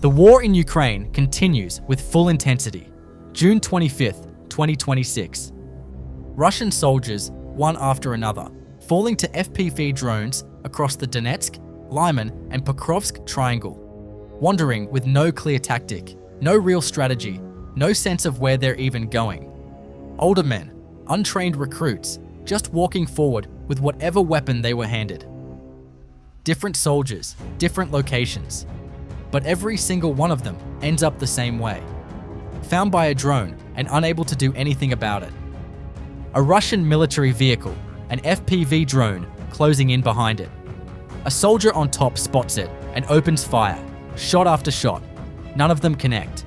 The war in Ukraine continues with full intensity. June 25th, 2026. Russian soldiers, one after another, falling to FPV drones across the Donetsk, Lyman, and Pokrovsk triangle, wandering with no clear tactic, no real strategy, no sense of where they're even going. Older men, untrained recruits, just walking forward with whatever weapon they were handed. Different soldiers, different locations, but every single one of them ends up the same way. Found by a drone and unable to do anything about it. A Russian military vehicle, an FPV drone, closing in behind it. A soldier on top spots it and opens fire, shot after shot. None of them connect.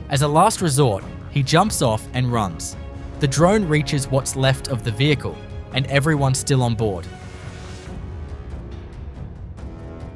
As a last resort, he jumps off and runs. The drone reaches what's left of the vehicle, and everyone's still on board.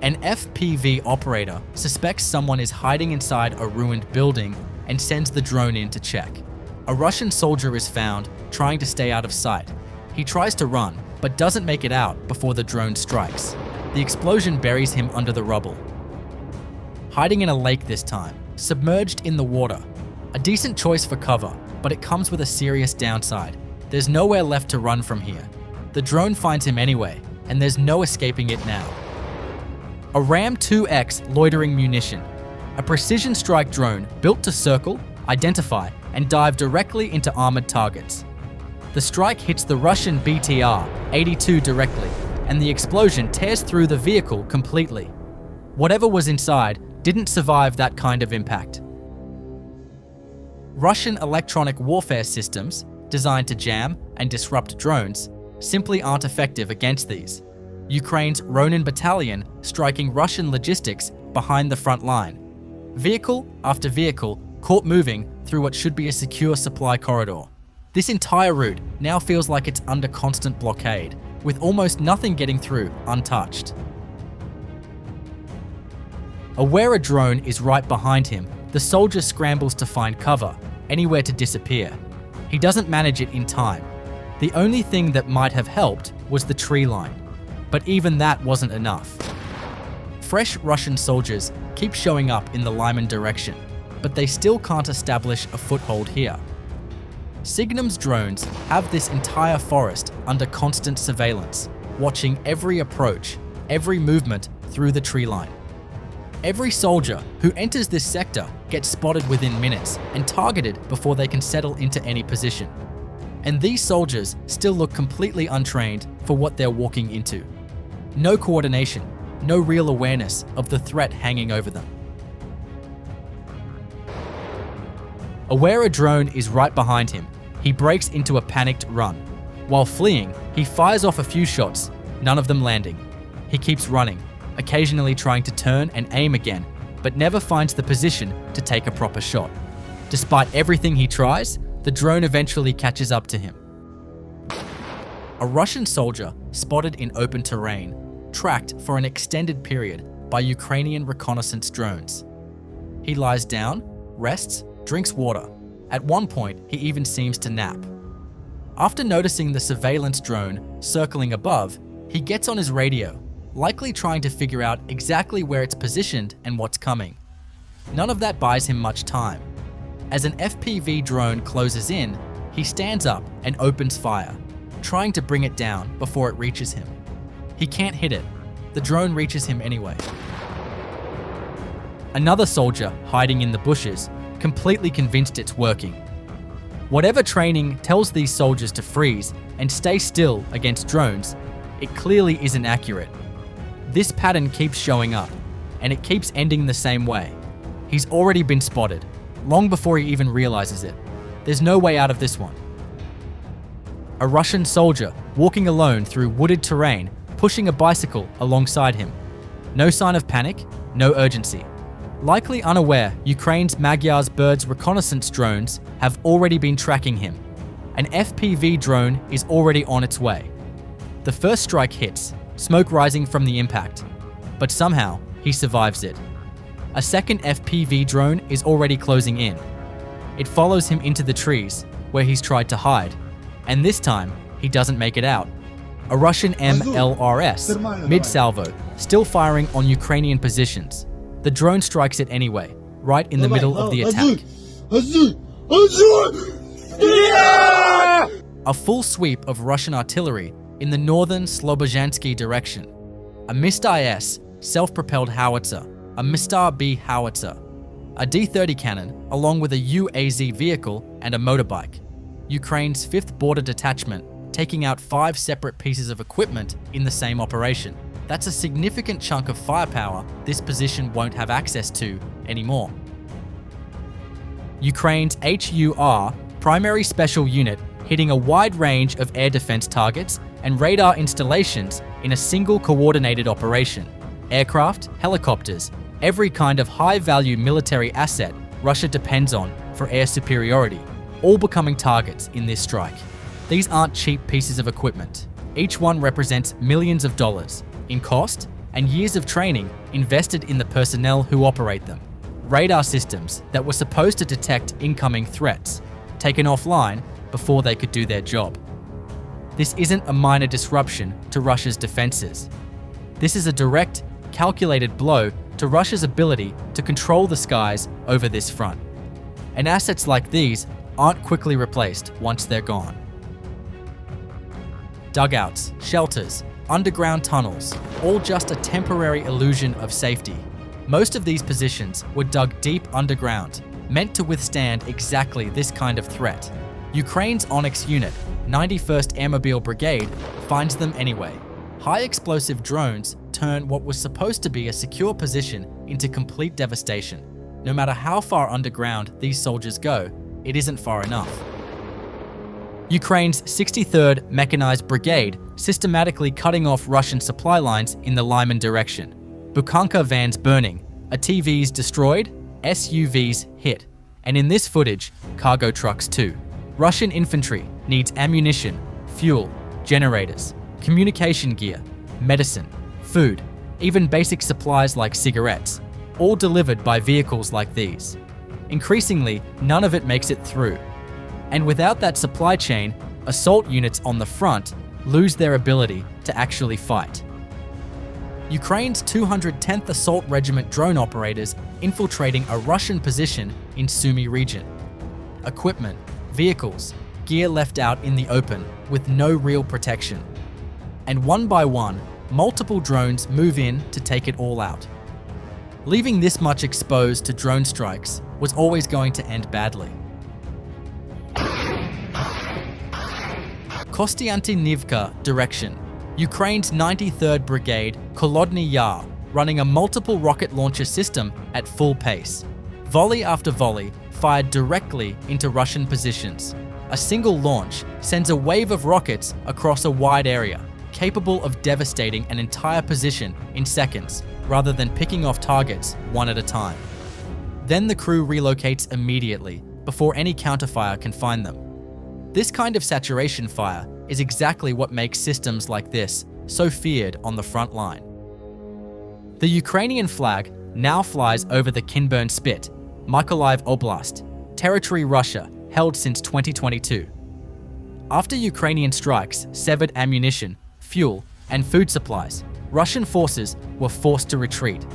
An FPV operator suspects someone is hiding inside a ruined building and sends the drone in to check. A Russian soldier is found trying to stay out of sight. He tries to run, but doesn't make it out before the drone strikes. The explosion buries him under the rubble. Hiding in a lake this time, submerged in the water. A decent choice for cover, but it comes with a serious downside. There's nowhere left to run from here. The drone finds him anyway, and there's no escaping it now. A Ram 2X loitering munition. A precision strike drone built to circle, identify, and dive directly into armored targets. The strike hits the Russian BTR-82 directly, and the explosion tears through the vehicle completely. Whatever was inside didn't survive that kind of impact. Russian electronic warfare systems, designed to jam and disrupt drones, simply aren't effective against these. Ukraine's Ronin battalion striking Russian logistics behind the front line. Vehicle after vehicle caught moving through what should be a secure supply corridor. This entire route now feels like it's under constant blockade, with almost nothing getting through untouched. Aware a drone is right behind him, the soldier scrambles to find cover, anywhere to disappear. He doesn't manage it in time. The only thing that might have helped was the tree line, but even that wasn't enough. Fresh Russian soldiers keep showing up in the Lyman direction, but they still can't establish a foothold here. Signum's drones have this entire forest under constant surveillance, watching every approach, every movement through the tree line. Every soldier who enters this sector gets spotted within minutes and targeted before they can settle into any position. And these soldiers still look completely untrained for what they're walking into. No coordination, no real awareness of the threat hanging over them. Aware a drone is right behind him, he breaks into a panicked run. While fleeing, he fires off a few shots, none of them landing. He keeps running, occasionally trying to turn and aim again, but never finds the position to take a proper shot. Despite everything he tries, the drone eventually catches up to him. A Russian soldier spotted in open terrain, tracked for an extended period by Ukrainian reconnaissance drones. He lies down, rests, drinks water. At one point, he even seems to nap. After noticing the surveillance drone circling above, he gets on his radio, likely trying to figure out exactly where it's positioned and what's coming. None of that buys him much time. As an FPV drone closes in, he stands up and opens fire, trying to bring it down before it reaches him. He can't hit it. The drone reaches him anyway. Another soldier hiding in the bushes, completely convinced it's working. Whatever training tells these soldiers to freeze and stay still against drones, it clearly isn't accurate. This pattern keeps showing up, and it keeps ending the same way. He's already been spotted, long before he even realizes it. There's no way out of this one. A Russian soldier walking alone through wooded terrain, pushing a bicycle alongside him. No sign of panic, no urgency. Likely unaware, Ukraine's Magyar's Birds reconnaissance drones have already been tracking him. An FPV drone is already on its way. The first strike hits, smoke rising from the impact, but somehow he survives it. A second FPV drone is already closing in. It follows him into the trees, where he's tried to hide, and this time he doesn't make it out. A Russian MLRS, mid-salvo, still firing on Ukrainian positions. The drone strikes it anyway, right in the middle of the attack. A full sweep of Russian artillery in the northern Slobozhansky direction. A Mist-IS self-propelled howitzer, a Mistar-B howitzer, a D-30 cannon, along with a UAZ vehicle and a motorbike. Ukraine's 5th Border Detachment taking out 5 separate pieces of equipment in the same operation. That's a significant chunk of firepower this position won't have access to anymore. Ukraine's HUR Primary Special Unit hitting a wide range of air defense targets and radar installations in a single coordinated operation. Aircraft, helicopters, every kind of high-value military asset Russia depends on for air superiority, all becoming targets in this strike. These aren't cheap pieces of equipment. Each one represents millions of dollars in cost and years of training invested in the personnel who operate them. Radar systems that were supposed to detect incoming threats, taken offline before they could do their job. This isn't a minor disruption to Russia's defenses. This is a direct, calculated blow to Russia's ability to control the skies over this front. And assets like these aren't quickly replaced once they're gone. Dugouts, shelters, underground tunnels, all just a temporary illusion of safety. Most of these positions were dug deep underground, meant to withstand exactly this kind of threat. Ukraine's Onyx unit, 91st Airmobile Brigade, finds them anyway. High-explosive drones turn what was supposed to be a secure position into complete devastation. No matter how far underground these soldiers go, it isn't far enough. Ukraine's 63rd Mechanized Brigade systematically cutting off Russian supply lines in the Lyman direction. Bukanka vans burning, ATVs destroyed, SUVs hit, and in this footage, cargo trucks too. Russian infantry needs ammunition, fuel, generators, communication gear, medicine, food, even basic supplies like cigarettes, all delivered by vehicles like these. Increasingly, none of it makes it through. And without that supply chain, assault units on the front lose their ability to actually fight. Ukraine's 210th Assault Regiment drone operators infiltrating a Russian position in Sumy region. Equipment, vehicles, gear left out in the open with no real protection. And one by one, multiple drones move in to take it all out. Leaving this much exposed to drone strikes was always going to end badly. Kostiantynivka direction. Ukraine's 93rd Brigade, Kholodny Yar, running a multiple rocket launcher system at full pace. Volley after volley fired directly into Russian positions. A single launch sends a wave of rockets across a wide area, capable of devastating an entire position in seconds, rather than picking off targets one at a time. Then the crew relocates immediately, before any counterfire can find them. This kind of saturation fire is exactly what makes systems like this so feared on the front line. The Ukrainian flag now flies over the Kinburn Spit, Mykolaiv Oblast, territory Russia held since 2022. After Ukrainian strikes severed ammunition, fuel, and food supplies, Russian forces were forced to retreat.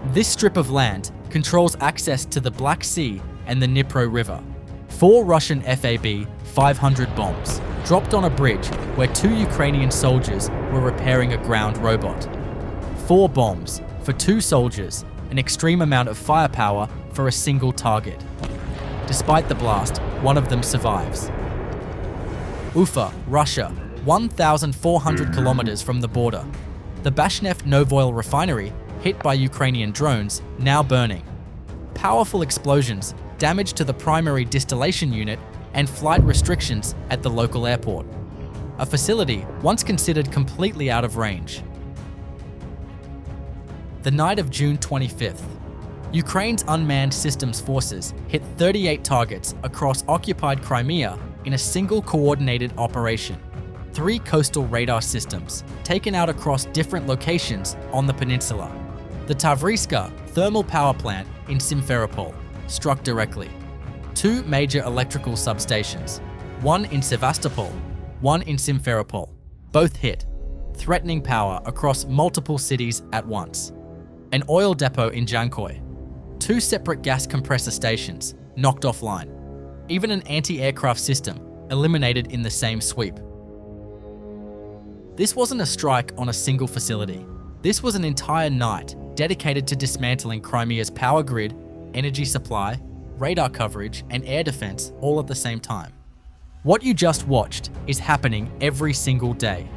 This strip of land controls access to the Black Sea and the Dnipro River. 4 Russian FAB-500 bombs dropped on a bridge where 2 Ukrainian soldiers were repairing a ground robot. 4 bombs for 2 soldiers, an extreme amount of firepower for a single target. Despite the blast, one of them survives. Ufa, Russia, 1,400 kilometers from the border. The Bashneft Novoil refinery, hit by Ukrainian drones, now burning. Powerful explosions, damage to the primary distillation unit, and flight restrictions at the local airport. A facility once considered completely out of range. The night of June 25th, Ukraine's unmanned systems forces hit 38 targets across occupied Crimea in a single coordinated operation. 3 coastal radar systems taken out across different locations on the peninsula. The Tavriska thermal power plant in Simferopol struck directly. 2 major electrical substations, one in Sevastopol, one in Simferopol, both hit, threatening power across multiple cities at once. An oil depot in Jankoy. 2 2 separate gas compressor stations knocked offline. Even an anti-aircraft system eliminated in the same sweep. This wasn't a strike on a single facility. This was an entire night dedicated to dismantling Crimea's power grid, energy supply, radar coverage, and air defense all at the same time. What you just watched is happening every single day.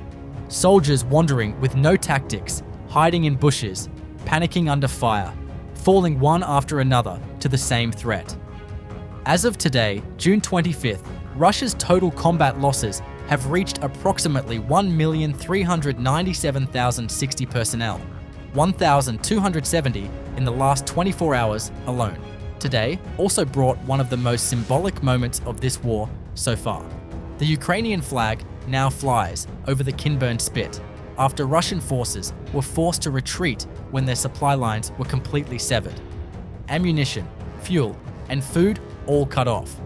Soldiers wandering with no tactics, hiding in bushes, panicking under fire, falling one after another to the same threat. As of today, June 25th, Russia's total combat losses have reached approximately 1,397,060 personnel, 1,270 in the last 24 hours alone. Today also brought one of the most symbolic moments of this war so far. The Ukrainian flag now flies over the Kinburn Spit after Russian forces were forced to retreat when their supply lines were completely severed. Ammunition, fuel, and food all cut off.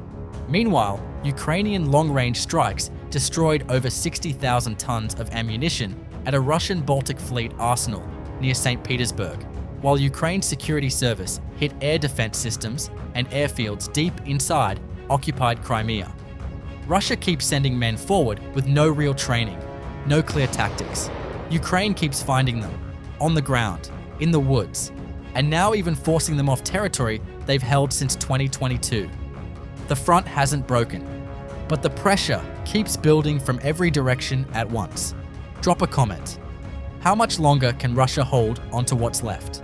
Meanwhile, Ukrainian long-range strikes destroyed over 60,000 tons of ammunition at a Russian Baltic Fleet arsenal near St. Petersburg, while Ukraine's security service hit air defense systems and airfields deep inside occupied Crimea. Russia keeps sending men forward with no real training, no clear tactics. Ukraine keeps finding them, on the ground, in the woods, and now even forcing them off territory they've held since 2022. The front hasn't broken, but the pressure keeps building from every direction at once. Drop a comment. How much longer can Russia hold onto what's left?